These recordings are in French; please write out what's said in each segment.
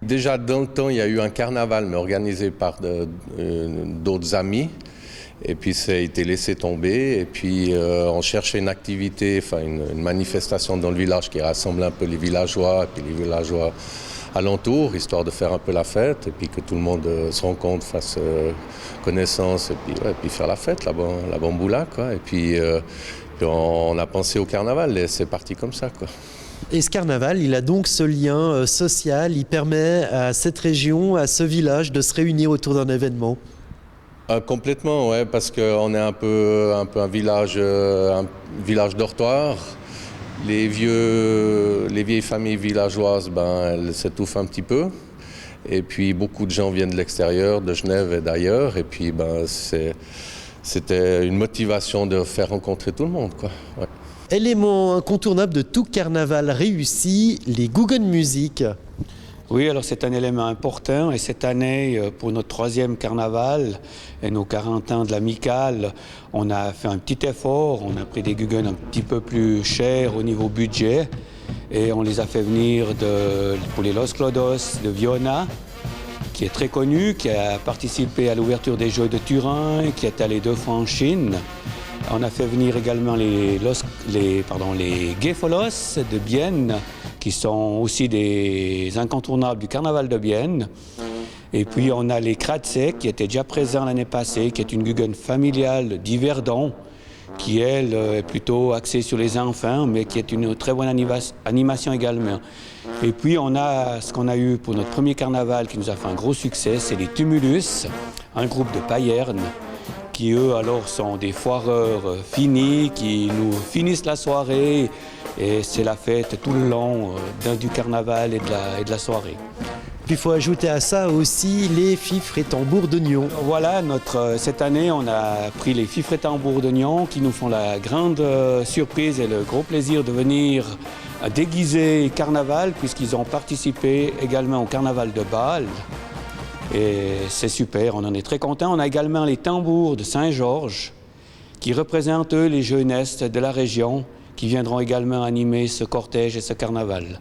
Déjà dans le temps, il y a eu un carnaval, mais organisé par d'autres amis. Et puis ça a été laissé tomber. Et puis on cherchait une activité, enfin une manifestation dans le village qui rassemble un peu les villageois et puis les villageois alentours, histoire de faire un peu la fête et puis que tout le monde se rencontre, fasse connaissance et puis faire la fête, la bamboula, quoi. Et puis on a pensé au carnaval et c'est parti comme ça, quoi. Et ce carnaval, il a donc ce lien social, il permet à cette région, à ce village de se réunir autour d'un événement. Complètement, ouais, parce qu'on est un peu un village dortoir. Les vieilles familles villageoises, elles s'étouffent un petit peu. Et puis beaucoup de gens viennent de l'extérieur, de Genève et d'ailleurs. Et puis c'était une motivation de faire rencontrer tout le monde, quoi. Ouais. Élément incontournable de tout carnaval réussi, les Guggen Music. Oui, alors c'est un élément important et cette année, pour notre 3e carnaval et nos 40 ans de l'amicale, on a fait un petit effort, on a pris des Guggen un petit peu plus chers au niveau budget et on les a fait venir pour les Los Clodos de Viona, qui est très connu, qui a participé à l'ouverture des Jeux de Turin, qui est allé 2 fois en Chine. On a fait venir également les Gefolos de Bienne, qui sont aussi des incontournables du carnaval de Bienne. Et puis on a les Kratze, qui étaient déjà présents l'année passée, qui est une Guggen familiale d'Yverdon, qui elle est plutôt axée sur les enfants, mais qui est une très bonne animation également. Et puis on a ce qu'on a eu pour notre premier carnaval qui nous a fait un gros succès, c'est les Tumulus, un groupe de Payerne, qui eux alors sont des foireurs finis, qui nous finissent la soirée et c'est la fête tout le long du carnaval et de la soirée. Puis il faut ajouter à ça aussi les fifres et tambours de Nyon. Voilà, cette année on a pris les fifres et tambours de Nyon qui nous font la grande surprise et le gros plaisir de venir déguiser carnaval puisqu'ils ont participé également au carnaval de Bâle. Et c'est super, on en est très contents. On a également les tambours de Saint-Georges qui représentent eux les jeunesses de la région qui viendront également animer ce cortège et ce carnaval.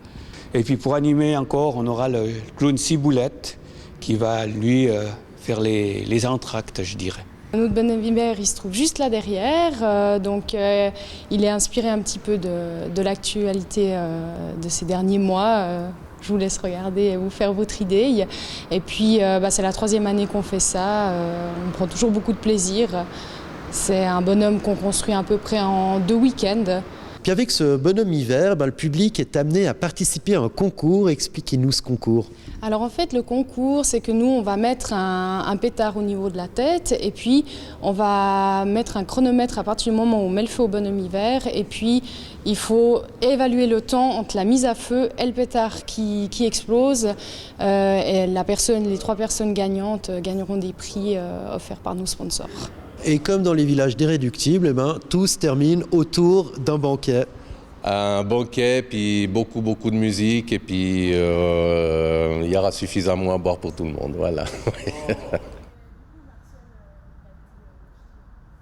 Et puis pour animer encore, on aura le clown Ciboulette qui va lui faire les entr'actes, je dirais. Notre Bonne-Vibert, il se trouve juste là derrière, donc il est inspiré un petit peu de l'actualité de ces derniers mois. Je vous laisse regarder et vous faire votre idée. Et puis c'est la 3e année qu'on fait ça, on prend toujours beaucoup de plaisir. C'est un bonhomme qu'on construit à peu près en 2 week-ends. Puis avec ce bonhomme hiver, le public est amené à participer à un concours. Expliquez-nous ce concours. Alors en fait le concours c'est que nous on va mettre un pétard au niveau de la tête et puis on va mettre un chronomètre à partir du moment où on met le feu au bonhomme hiver et puis il faut évaluer le temps entre la mise à feu et le pétard qui explose et les 3 personnes gagnantes gagneront des prix offerts par nos sponsors. Et comme dans les villages d'Irréductibles, tout se termine autour d'un banquet. Un banquet, puis beaucoup de musique, et puis il y aura suffisamment à boire pour tout le monde, voilà.